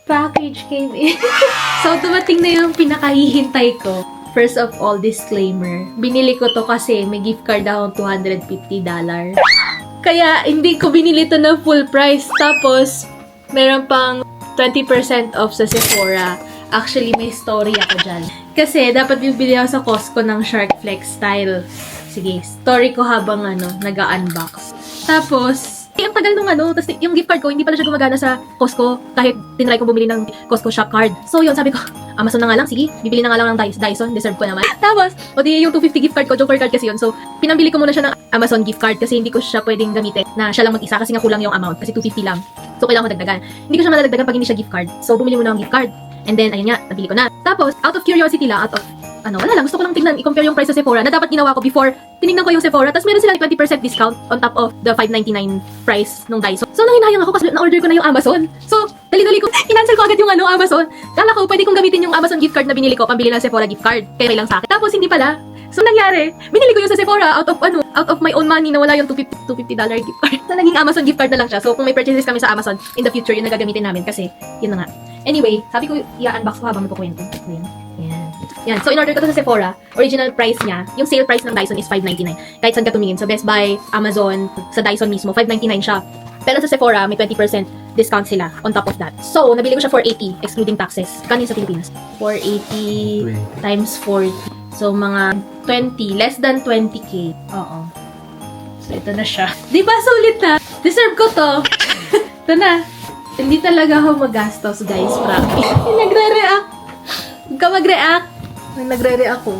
package came in. So, dumating na yung pinakahihintay ko. First of all, disclaimer. Binili ko to kasi may gift card akong $250. Kaya, hindi ko binili to na full price. Tapos, meron pang 20% off sa Sephora. Actually, may story ako dyan. Kasi, dapat bibili ako sa Costco ng Shark Flex style. Sige, story ko habang nag-unbox. Tapos, ang tagal nung tapos yung gift card ko, hindi pala siya gumagana sa Costco kahit tinry ko bumili ng Costco shop card. So yun, sabi ko, Amazon na nga lang, sige, bibili na nga lang ng Dyson, deserve ko naman. Tapos, yung 250 gift card ko, joker card kasi yun. So, pinambili ko muna siya ng Amazon gift card kasi hindi ko siya pwedeng gamitin na siya lang mag-isa kasi nga kulang yung amount kasi 250 lang. So, kailangan ko dagdagan. Hindi ko siya madadagdagan pag hindi siya gift card. So, bumili muna ng gift card. And then, ayun nga, nabili ko na. Tapos, out of curiosity lang, wala lang, gusto ko lang tignan, i-compare yung price sa Sephora na dapat ginawa ko before tinignan ko yung Sephora. Tapos meron silang 20% discount on top of the $5.99 price nung Dyson. So, nanghinayang ako kasi na-order ko na yung Amazon. So, dali-dali ko, in-cancel ko agad yung Amazon. Kala ko, pwede kong gamitin yung Amazon gift card na binili ko, pambili ng Sephora gift card. Kaya lang sa akin. Tapos, hindi pala. So, nangyari, binili ko yung sa Sephora out of my own money na wala yung $250 gift card. So, naging Amazon gift card na lang siya. So, kung may purchases kami sa Amazon, in the future, yun na gagamitin namin kasi, yun na nga. Anyway, sabi ko, i-unbox ko habang magkukwento. Yan. So, in-order ko to sa Sephora. Original price niya, yung sale price ng Dyson is $5.99. Kahit saan ka tumingin. Sa Best Buy, Amazon, sa Dyson mismo, $5.99 siya. Pero sa Sephora, may 20% discount sila on top of that. So, nabili ko siya $480, excluding taxes. Kano sa Pilipinas? $480 times 40. So, mga 20, less than 20K. Oo. So, ito na siya. Di ba sulit na? Deserve ko to. Ito na. Hindi talaga ako magastos, guys. Promise. Nagre-react. Huwag ka mag-react. Nagre-react ako.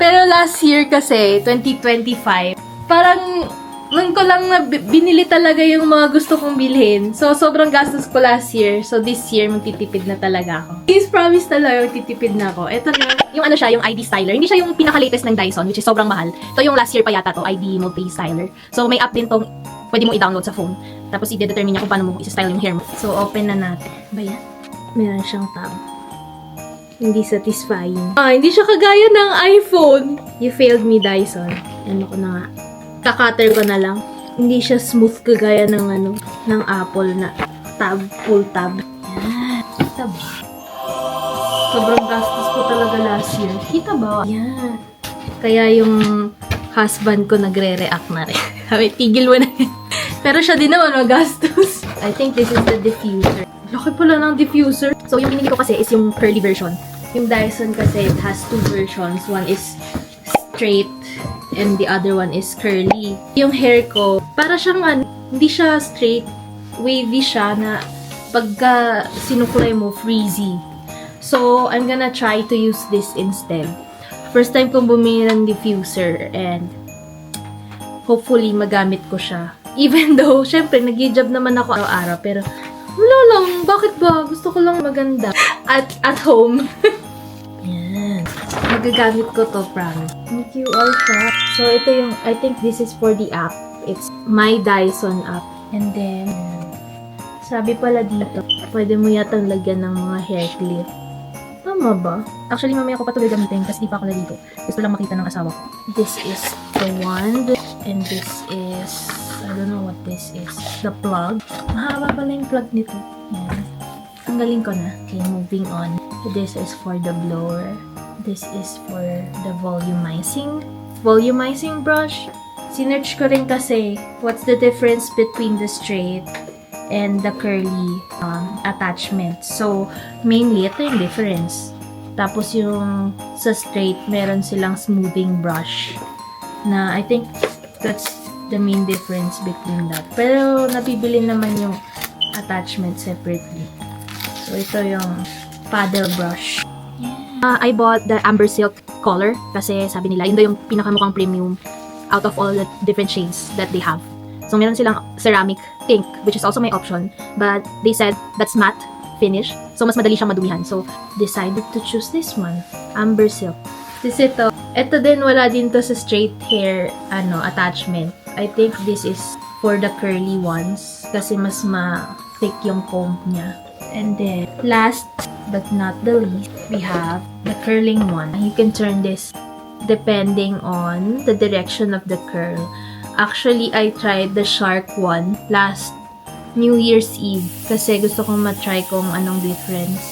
Pero last year kasi, 2025, parang nun ko lang na binili talaga yung mga gusto kong bilhin. So, sobrang gastos ko last year. So, this year, magtitipid na talaga ako. Please promise talaga, magtitipid na ako. Ito na. Yung siya, yung ID styler. Hindi siya yung pinaka-latest ng Dyson, which is sobrang mahal. Ito yung last year pa yata to, ID Multi Styler. So, may app din tong pwede mo i-download sa phone. Tapos, i-determine niya kung paano mo i-style yung hair mo. So, open na natin. Ba yan? Meron siyang tab. Hindi satisfying. Hindi siya kagaya ng iPhone. You failed me, Dyson. Ano ko na nga. Kakater ko na lang. Hindi siya smooth kagaya ng ng Apple na tab, full tab. Yan. Kita ba? Sobrang gastos ko talaga last year. Kita ba? Yan. Kaya yung husband ko nagre-react na rin. Sabi, tigil mo na yan. Pero siya din naman magastos. I think this is the diffuser. Laki pala ng diffuser. So, yung binili ko kasi is yung curly version. Yung Dyson kasi, it has two versions. One is straight and the other one is curly. Yung hair ko, para siyang hindi siya straight. Wavy siya na pagka sinukulay mo, frizzy. So, I'm gonna try to use this instead. First time kong bumili ng diffuser and hopefully magamit ko siya. Even though, syempre, nag-hijab naman ako araw-araw, pero wala lang. Bakit ba? Gusto ko lang maganda. At home. Yan. Magagamit ko to, promise. May QR siya. So, ito yung, I think this is for the app. It's My Dyson app. And then, sabi pala dito, pwede mo yatang lagyan ng mga hair clip. Tama ba? Actually, mamaya ko pa ito gagamitin kasi di pa ako dito. Gusto lang makita ng asawa ko. This is the wand. And this is, I don't know what this is. The plug. Mahaba pala yung plug nito. Yan. Tanggalin ko na. Okay, moving on. This is for the blower. This is for the volumizing brush. Sinearch ko rin kasi what's the difference between the straight and the curly attachment. So, mainly, ito yung difference. Tapos yung sa straight, meron silang smoothing brush na I think that's the main difference between that. Pero, nabibili naman yung attachment separately. So, ito yung paddle brush. I bought the Amber Silk color kasi sabi nila, yun daw yung pinakamukhang premium out of all the different shades that they have. So, meron silang ceramic pink, which is also my option. But, they said that's matte finish. So, mas madali siyang madumihan. So, decided to choose this one. Amber Silk. This ito. Ito din, wala din to sa straight hair attachment. I think this is for the curly ones. Kasi mas ma-thick yung comb niya. And then, last but not the least, we have the curling one. You can turn this depending on the direction of the curl. Actually, I tried the shark one last New Year's Eve kasi gusto kong matry kung anong difference.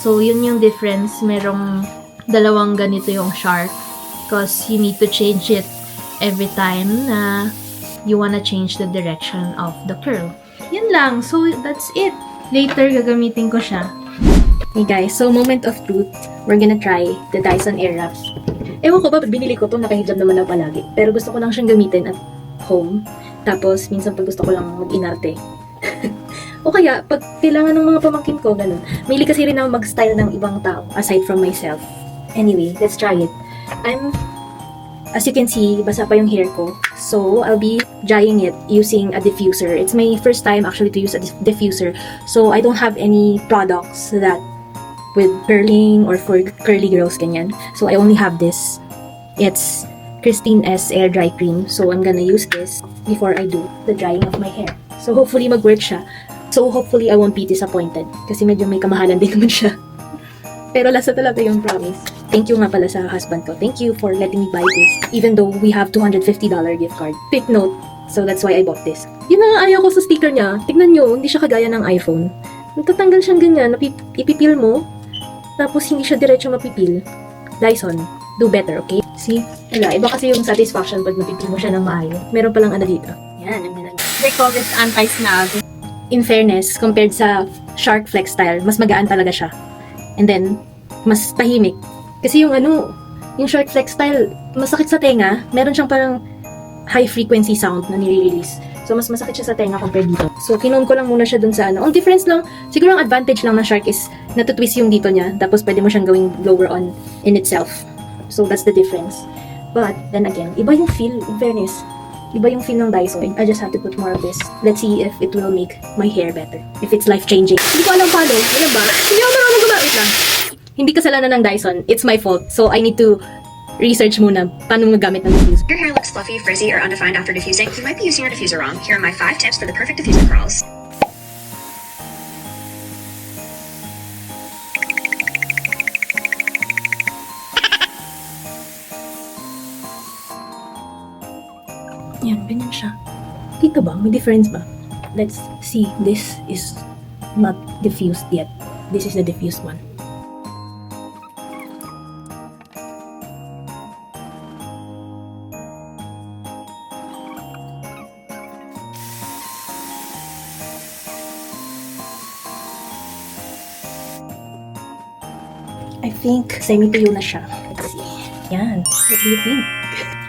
So, yun yung difference. Merong dalawang ganito yung shark because you need to change it every time na you wanna change the direction of the curl. Yun lang. So, that's it. Later, gagamitin ko siya. Hey guys, so moment of truth. We're gonna try the Dyson Airwrap. Ewan ko ba, binili ko to, nakahijab naman na palagi. Pero gusto ko lang siyang gamitin at home. Tapos, minsan pag gusto ko lang mag-inarte. O kaya, pag kailangan ng mga pamangkin ko, ganun. Maili kasi rin ako mag-style ng ibang tao, aside from myself. Anyway, let's try it. As you can see, basa pa yung hair ko. So, I'll be drying it using a diffuser. It's my first time actually to use a diffuser. So, I don't have any products that with curling or for curly girls, ganyan. So, I only have this. It's Christine S. Air Dry Cream. So, I'm gonna use this before I do the drying of my hair. So, hopefully mag-work siya. So, hopefully I won't be disappointed. Kasi medyo may kamahalan din naman siya. Pero lasa talaga yung promise. Thank you nga pala sa husband ko. Thank you for letting me buy this. Even though we have $250 gift card. Quick note. So, that's why I bought this. Yun na nga ayaw ko sa sticker niya. Tignan nyo, hindi siya kagaya ng iPhone. Nagtatanggal siyang ganyan. Ipipil mo. Tapos, hindi siya diretso mapipil. Dyson, do better, okay? See? Wala, iba kasi yung satisfaction pag napipil mo siya ng maayos. Meron palang ano dito. Yan, They call this anti-snag. In fairness, compared sa Shark Flex style, mas magaan talaga siya. And then, mas tahimik. Kasi yung yung Shark Flex style, masakit sa tenga. Meron siyang parang high frequency sound na nire-release. So, mas masakit siya sa tenga compared dito. So, kinon ko lang muna siya dun sa Ang difference lang, siguro ang advantage lang ng Shark is natutwist yung dito niya. Tapos, pwede mo siyang gawing blower on in itself. So, that's the difference. But, then again, iba yung feel, in fairness. Iba yung feel ng Dyson. I just have to put more of this. Let's see if it will make my hair better. If it's life-changing. Hindi ko alam paano. Alam ba? Hindi ako marunong gumamit lang. Hindi kasalanan ng Dyson. It's my fault. So, I need to research muna paano magamit ng diffuser. Your hair looks fluffy, frizzy, or undefined after diffusing. You might be using your diffuser wrong. Here are my 5 tips for the perfect diffuser curls. Yan, ganyan siya. Kita ba? May difference ba? Let's see. This is not diffused yet. This is the diffused one. I think semi-tuyo na siya. Let's see. Yan. What do you think?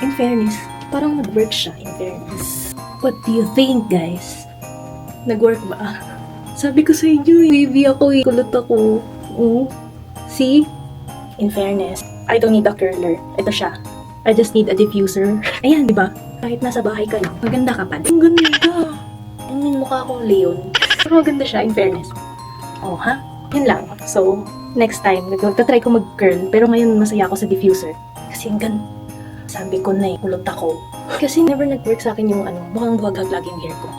In fairness, parang nag-work siya, in fairness. What do you think, guys? Nag-work ba? Sabi ko sa inyo, baby ako eh. Kulot ako. Oh. See? In fairness, I don't need a curler. Ito siya. I just need a diffuser. Ayan, di ba? Kahit nasa bahay ka lang, maganda ka pa. Ang ganda. I mean, mukha akong Leon. Pero maganda siya, in fairness. Oh, ha? Yun lang. So, next time, nagtatry ko mag-curl. Pero ngayon, masaya ako sa diffuser. Kasi ang ganda. Sabi ko na kulot ako. Kasi never nag-work sa akin yung mukhang buhagag lagi yung hair ko.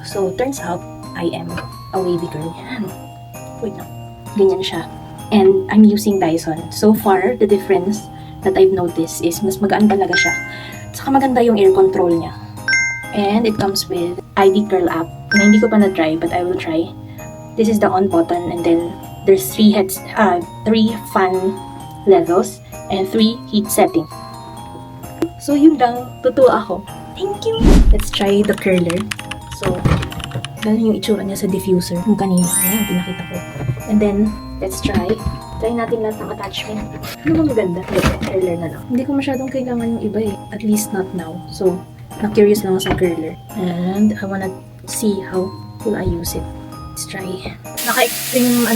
So, turns out, I am a wavy girl. Wait lang. Ganyan siya. And I'm using Dyson. So far, the difference that I've noticed is mas magaan talaga siya. Saka maganda yung air control niya. And it comes with ID Curl app. Na hindi ko pa na-try, but I will try. This is the on button, and then there's 3 fan levels and 3 heat setting. So yun lang, tutuwa ako. Thank you! Let's try the curler. So, ganun yung itsura niya sa diffuser. Yung kanina, ayan, pinakita ko. And then, let's try. Try natin lahat ng attachment. Ano bang maganda? Curler na lang. Hindi ko masyadong kailangan yung iba eh. At least not now. So, na-curious lang ako sa curler. And I wanna see how will I use it. Let's try. Naka-extreme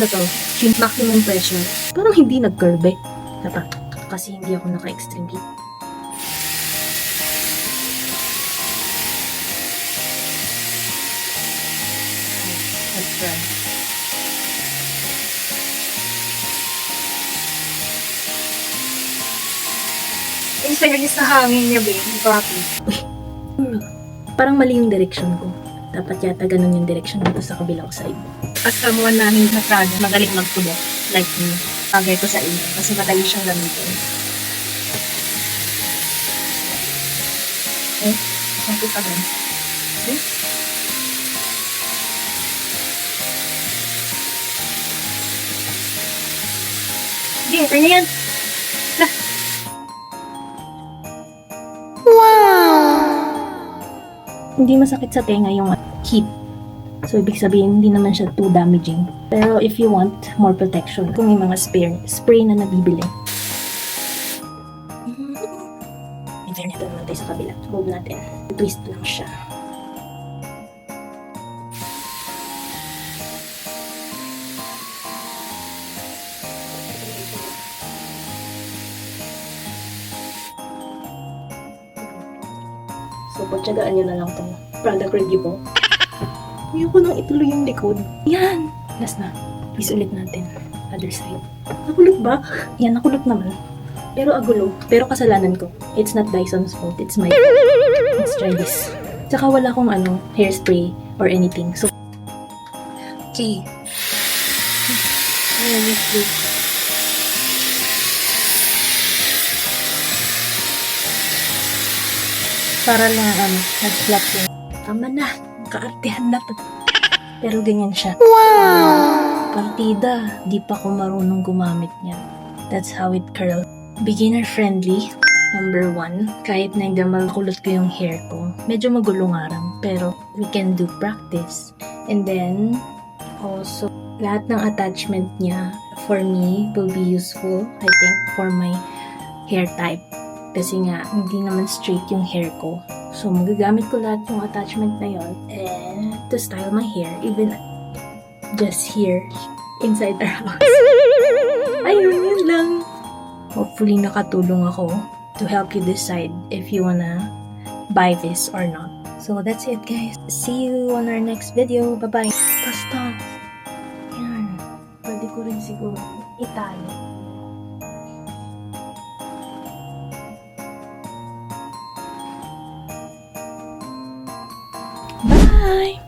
maximum pressure. Parang hindi nag-curve eh. Dapat. Kasi hindi ako naka-extreme heat. Let's try. In fairness na hangin niya, babe. Bakit? Parang mali yung direction ko. Dapat yata ganun yung direction dito sa kabilang side. As someone na hindi na project, magaling magtubo. Like me. Bagay ko sa inyo. Kasi madali siyang gamitin. Okay? Kasi pa din. Okay? Sige, try na yan. Hindi masakit sa tenga yung heat. So, ibig sabihin, hindi naman siya too damaging. Pero if you want more protection, kung may mga spray na nabibili. Internet naman tayo sa kabila. Hold natin. Twist lang siya. So, pagtsagaan nyo na lang itong product review ko. Ayoko nang ituloy yung likod. Yan! Last na. Please ulit natin. Other side. Nakulot ba? Yan, nakulot naman. Pero agulo. Pero kasalanan ko. It's not Dyson's fault. It's my fault. Let's try this. Tsaka wala akong hairspray or anything. So, okay. Ayan, this. Para lang nag-slap yung tama na, kaartehan na to. Pero ganyan siya. Wow! Partida, di pa ko marunong gumamit niya. That's how it curls. Beginner friendly, number 1. Kahit na hindi makulot ko yung hair ko, medyo magulo nga rin, pero we can do practice. And then, also, lahat ng attachment niya, for me, will be useful, I think, for my hair type. Kasi nga, hindi naman straight yung hair ko. So, magagamit ko lahat yung attachment na yon and to style my hair, even just here, inside our house. Ayun, yun lang. Hopefully, nakatulong ako to help you decide if you wanna buy this or not. So, that's it, guys. See you on our next video. Bye-bye. Basta. Yan. Pwede ko rin siguro itali. Bye!